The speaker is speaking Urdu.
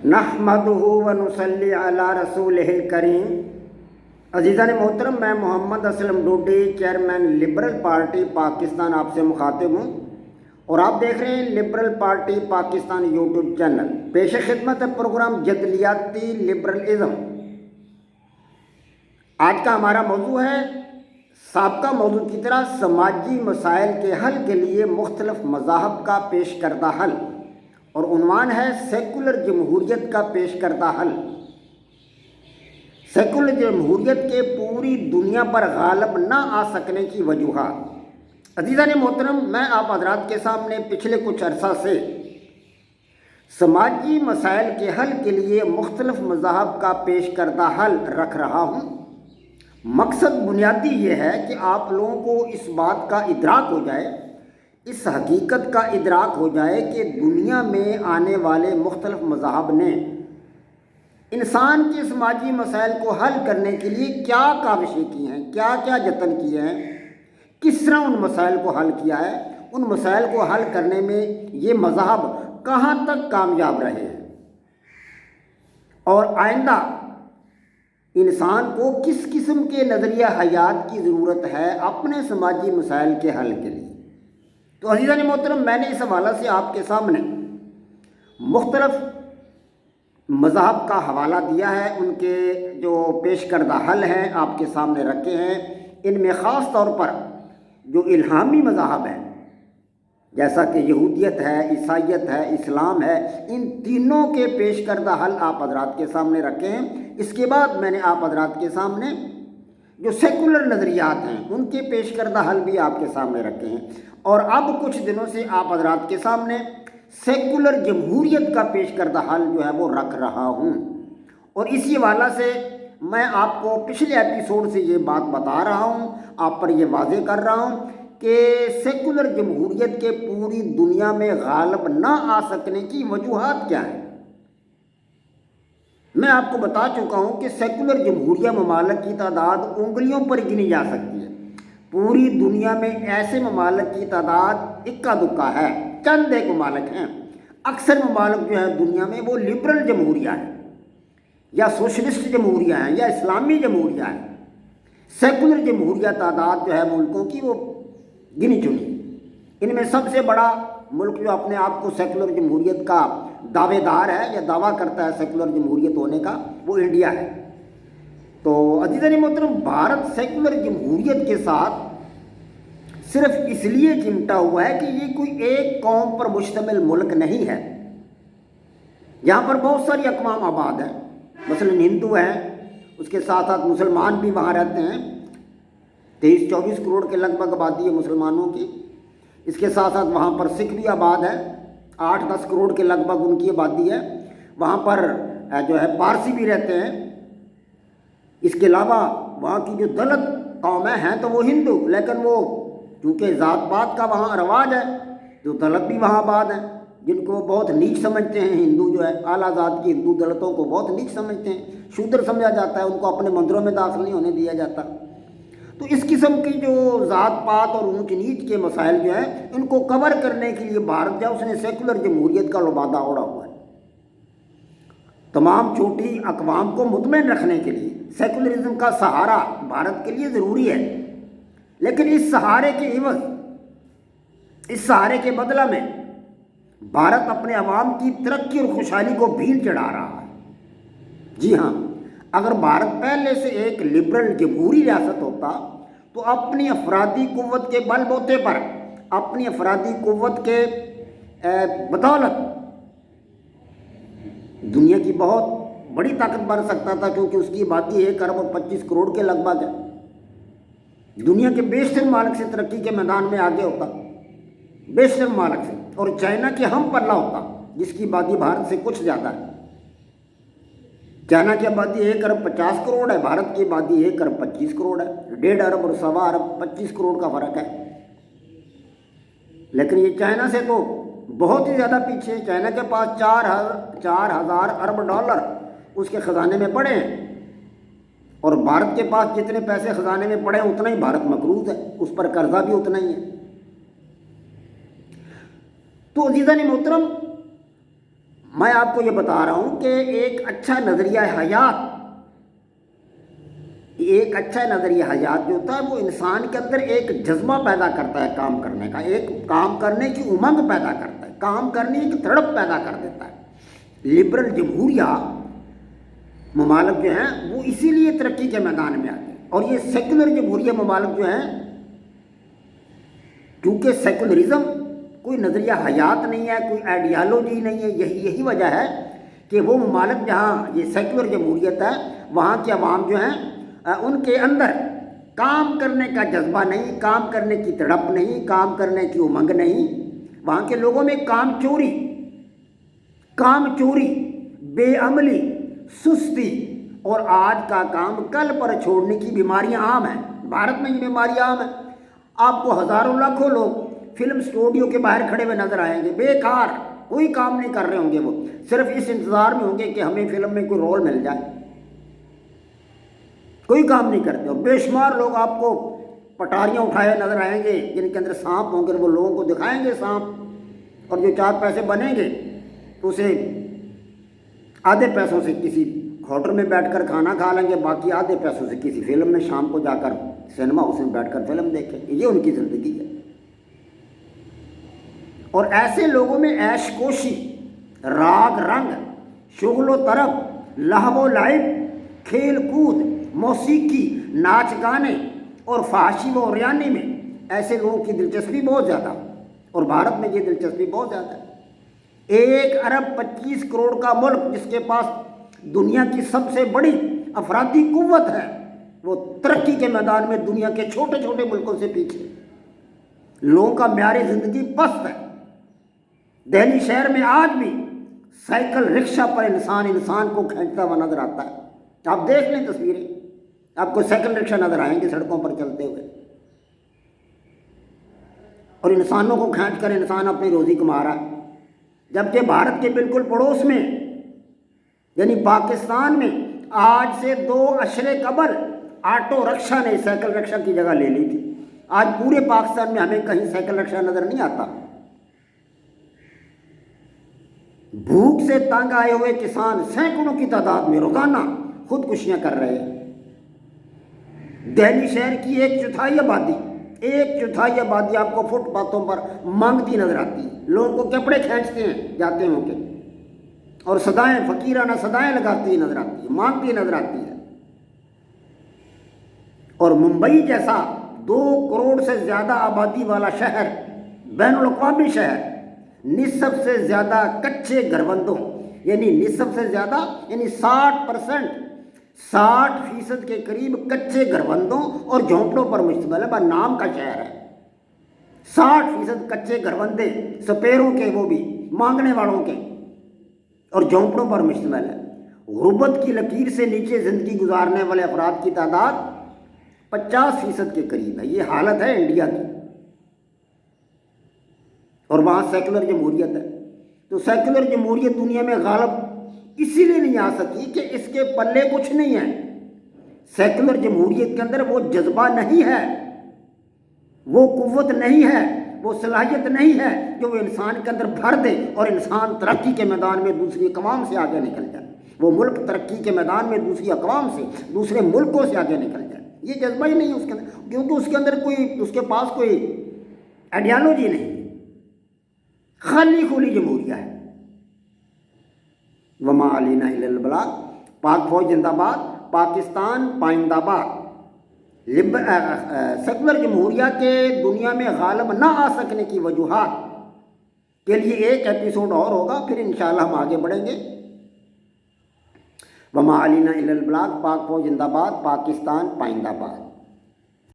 نحمدہ ونصلی علی رسولہ الکریم۔ عزیزان محترم، میں Muhammad Aslam Dodi, chairman liberal party Pakistan, آپ سے مخاطب ہوں اور آپ دیکھ رہے ہیں liberal party Pakistan YouTube channel. پیش خدمت ہے پروگرام جدلیاتی لبرلزم۔ آج کا ہمارا موضوع ہے سابقہ موضوع کی طرح سماجی مسائل کے حل کے لیے مختلف مذاہب کا پیش کردہ حل، اور عنوان ہے سیکولر جمہوریت کا پیش کردہ حل۔ سیکولر جمہوریت کے پوری دنیا پر غالب نہ آ سکنے کی وجوہات۔ عزیزان محترم، میں آپ حضرات کے سامنے پچھلے کچھ عرصہ سے سماجی مسائل کے حل کے لیے مختلف مذاہب کا پیش کردہ حل رکھ رہا ہوں۔ مقصد بنیادی یہ ہے کہ آپ لوگوں کو اس بات کا ادراک ہو جائے، اس حقیقت کا ادراک ہو جائے کہ دنیا میں آنے والے مختلف مذاہب نے انسان کے سماجی مسائل کو حل کرنے کے لیے کیا کاوشیں کی ہیں، کیا کیا جتن کیے ہیں، کس طرح ان مسائل کو حل کیا ہے، ان مسائل کو حل کرنے میں یہ مذاہب کہاں تک کامیاب رہے ہیں، اور آئندہ انسان کو کس قسم کے نظریہ حیات کی ضرورت ہے اپنے سماجی مسائل کے حل کے لیے۔ تو عزیزان محترم، میں نے اس حوالے سے آپ کے سامنے مختلف مذاہب کا حوالہ دیا ہے، ان کے جو پیش کردہ حل ہیں آپ کے سامنے رکھے ہیں۔ ان میں خاص طور پر جو الہامی مذاہب ہیں جیسا کہ یہودیت ہے، عیسائیت ہے، اسلام ہے، ان تینوں کے پیش کردہ حل آپ حضرات کے سامنے رکھے ہیں۔ اس کے بعد میں نے آپ حضرات کے سامنے جو سیکولر نظریات ہیں ان کے پیش کردہ حل بھی آپ کے سامنے رکھے ہیں، اور اب کچھ دنوں سے آپ حضرات کے سامنے سیکولر جمہوریت کا پیش کردہ حل جو ہے وہ رکھ رہا ہوں۔ اور اسی حوالہ سے میں آپ کو پچھلے ایپیسوڈ سے یہ بات بتا رہا ہوں، آپ پر یہ واضح کر رہا ہوں کہ سیکولر جمہوریت کے پوری دنیا میں غالب نہ آ سکنے کی وجوہات کیا ہیں۔ میں آپ کو بتا چکا ہوں کہ سیکولر جمہوریہ ممالک کی تعداد انگلیوں پر گنی جا سکتی ہے۔ پوری دنیا میں ایسے ممالک کی تعداد اکا دکا ہے، چند ایک ممالک ہیں۔ اکثر ممالک جو ہے دنیا میں وہ لبرل جمہوریہ ہیں یا سوشلسٹ جمہوریہ ہیں یا اسلامی جمہوریہ ہیں۔ سیکولر جمہوریہ تعداد جو ہے ملکوں کی وہ گنی چنی۔ ان میں سب سے بڑا ملک جو اپنے آپ کو سیکولر جمہوریت کا دعوے دار ہے یا دعویٰ کرتا ہے سیکولر جمہوریت ہونے کا، وہ انڈیا ہے۔ تو عزیزان محترم، بھارت سیکولر جمہوریت کے ساتھ صرف اس لیے چمٹا ہوا ہے کہ یہ کوئی ایک قوم پر مشتمل ملک نہیں ہے۔ یہاں پر بہت ساری اقوام آباد ہیں، مثلا ہندو ہیں، اس کے ساتھ ساتھ مسلمان بھی وہاں رہتے ہیں۔ 23-24 کروڑ کے لگ بھگ آبادی ہے مسلمانوں کی۔ اس کے ساتھ ساتھ وہاں پر سکھ بھی آباد ہے، 8-10 کروڑ کے لگ بھگ ان کی آبادی ہے۔ وہاں پر جو ہے پارسی بھی رہتے ہیں۔ اس کے علاوہ وہاں کی جو دلت قومیں ہیں تو وہ ہندو، لیکن وہ چونکہ ذات پات کا وہاں رواج ہے، جو دلت بھی وہاں آباد ہیں، جن کو وہ بہت نیچ سمجھتے ہیں۔ ہندو جو ہے اعلیٰ ذات کی ہندو دلتوں کو بہت نیچ سمجھتے ہیں، شودر سمجھا جاتا ہے، ان کو اپنے مندروں میں داخل نہیں ہونے دیا جاتا۔ تو اس قسم کی جو ذات پات اور اونچ نیچ کے مسائل جو ہیں ان کو کور کرنے کے لیے بھارت جو اس نے سیکولر جمہوریت کا لبادہ اوڑھا ہوا ہے۔ تمام چھوٹی اقوام کو مطمئن رکھنے کے لیے سیکولرزم کا سہارا بھارت کے لیے ضروری ہے، لیکن اس سہارے کے عوض، اس سہارے کے بدلہ میں بھارت اپنے عوام کی ترقی اور خوشحالی کو بھیل چڑھا رہا ہے۔ جی ہاں، اگر بھارت پہلے سے ایک لبرل جمہوری ریاست ہوتا تو اپنی افرادی قوت کے بل بوتے پر، اپنی افرادی قوت کے بدولت دنیا کی بہت بڑی طاقت بن سکتا تھا، کیونکہ اس کی آبادی 1 ارب اور 25 کروڑ کے لگ بھگ ہے۔ دنیا کے بیشتر ممالک سے ترقی کے میدان میں آگے ہوتا، بیشتر ممالک سے، اور چائنا کے ہم پلہ ہوتا جس کی آبادی بھارت سے کچھ زیادہ ہے۔ چائنا کی آبادی 1 ارب 50 کروڑ ہے، بھارت کی آبادی 1 ارب 25 کروڑ ہے، 1.5 ارب اور 1.25 ارب 25 کروڑ کا فرق ہے۔ لیکن یہ چائنا سے تو بہت ہی زیادہ پیچھے ہے۔ چائنا کے پاس 4,000 ارب ڈالر اس کے خزانے میں پڑے ہیں، اور بھارت کے پاس جتنے پیسے خزانے میں پڑے ہیں اتنا ہی بھارت مقروض ہے، اس پر قرضہ بھی اتنا ہی ہے۔ تو عزیزان محترم، میں آپ کو یہ بتا رہا ہوں کہ ایک اچھا نظریہ حیات جو ہوتا ہے وہ انسان کے اندر ایک جذبہ پیدا کرتا ہے کام کرنے کا، ایک کام کرنے کی امنگ پیدا کرتا ہے، کام کرنے کی تڑپ پیدا کر دیتا ہے۔ لبرل جمہوریہ ممالک جو ہیں وہ اسی لیے ترقی کے میدان میں آتے ہیں، اور یہ سیکولر جمہوریہ ممالک جو ہیں، کیونکہ سیکولرزم کوئی نظریہ حیات نہیں ہے، کوئی آئیڈیالوجی نہیں ہے، یہی وجہ ہے کہ وہ ممالک جہاں یہ سیکولر جمہوریت ہے وہاں کے عوام جو ہیں ان کے اندر کام کرنے کا جذبہ نہیں، کام کرنے کی تڑپ نہیں، کام کرنے کی امنگ نہیں۔ وہاں کے لوگوں میں کام چوری، بے عملی، سستی اور آج کا کام کل پر چھوڑنے کی بیماریاں عام ہیں۔ بھارت میں یہ بیماریاں عام ہیں۔ آپ کو ہزاروں لاکھوں لوگ فلم اسٹوڈیو کے باہر کھڑے ہوئے نظر آئیں گے، بیکار، کوئی کام نہیں کر رہے ہوں گے، وہ صرف اس انتظار میں ہوں گے کہ ہمیں فلم میں کوئی رول مل جائے، کوئی کام نہیں کرتے۔ اور بے شمار لوگ آپ کو پٹاریاں اٹھائے نظر آئیں گے جن کے اندر سانپ ہوں گے، وہ لوگوں کو دکھائیں گے سانپ، اور جو 4 پیسے بنیں گے تو اسے آدھے پیسوں سے کسی ہوٹل میں بیٹھ کر کھانا کھا لیں گے، باقی آدھے پیسوں سے کسی فلم میں شام کو جا کر سنیما ہاؤس میں بیٹھ کر فلم دیکھیں گے۔ یہ ان کی زندگی ہے۔ اور ایسے لوگوں میں عیش کوشی، راگ رنگ، شغل و طرب، لہو و لعب، کھیل کود، موسیقی، ناچ گانے اور فحاشی و عریانی میں ایسے لوگوں کی دلچسپی بہت زیادہ، اور بھارت میں یہ دلچسپی بہت زیادہ ہے۔ 1 ارب 25 کروڑ کا ملک جس کے پاس دنیا کی سب سے بڑی افرادی قوت ہے، وہ ترقی کے میدان میں دنیا کے چھوٹے چھوٹے ملکوں سے پیچھے، لوگوں کا معیار زندگی پست ہے۔ دہلی شہر میں آج بھی سائیکل رکشہ پر انسان کو کھینچتا ہوا نظر آتا ہے۔ آپ دیکھ لیں تصویریں، آپ کو سائیکل رکشہ نظر آئیں گے سڑکوں پر چلتے ہوئے، اور انسانوں کو کھینچ کر انسان اپنی روزی کما رہا ہے۔ جبکہ بھارت کے بالکل پڑوس میں یعنی پاکستان میں آج سے 2 عشرے قبل آٹو رکشہ نے سائیکل رکشہ کی جگہ لے لی تھی۔ آج پورے پاکستان میں ہمیں کہیں سائیکل رکشہ نظر نہیں آتا۔ بھوک سے تنگ آئے ہوئے کسان سینکڑوں کی تعداد میں روزانہ خودکشیاں کر رہے ہیں۔ دہلی شہر کی 1/4 آبادی آپ کو فٹ پاتھوں پر مانگتی نظر آتی ہے، لوگوں کو کپڑے کھینچتے ہیں جاتے ہوں گے، اور صدائیں، فقیرانہ صدائیں لگاتی نظر آتی ہے، مانگتی نظر آتی ہے۔ اور ممبئی جیسا 2 کروڑ سے زیادہ آبادی والا شہر، بین الاقوامی شہر، نصف سے زیادہ کچے گھربندوں یعنی نصف سے زیادہ یعنی 60% کے قریب کچے گھربندوں اور جھونپڑوں پر مشتمل ہے۔ نام کا شہر ہے، 60% کچے گھربندے، سپیروں کے، وہ بھی مانگنے والوں کے، اور جھونپڑوں پر مشتمل ہے۔ غربت کی لکیر سے نیچے زندگی گزارنے والے افراد کی تعداد 50% کے قریب ہے۔ یہ حالت ہے انڈیا کی، اور وہاں سیکولر جمہوریت ہے۔ تو سیکولر جمہوریت دنیا میں غالب اسی لیے نہیں آ سکی کہ اس کے پلے کچھ نہیں ہے۔ سیکولر جمہوریت کے اندر وہ جذبہ نہیں ہے، وہ قوت نہیں ہے، وہ صلاحیت نہیں ہے جو وہ انسان کے اندر بھر دے اور انسان ترقی کے میدان میں دوسری اقوام سے آگے نکل جائے، وہ ملک ترقی کے میدان میں دوسری اقوام سے، دوسرے ملکوں سے آگے نکل جائے۔ یہ جذبہ ہی نہیں ہے اس کے اندر، کیونکہ اس کے اندر اس کے پاس کوئی آئیڈیالوجی نہیں، خالی کھلی جمہوریہ ہے۔ وما علینا الا البلاغ۔ پاک فوج زندہ باد، پاکستان پائندہ باد۔ سیکولر جمہوریہ کے دنیا میں غالب نہ آ سکنے کی وجوہات کے لیے ایک ایپیسوڈ اور ہوگا، پھر انشاءاللہ ہم آگے بڑھیں گے۔ وما علینا الا البلاغ۔ پاک فوج زندہ باد، پاکستان پائندہ باد۔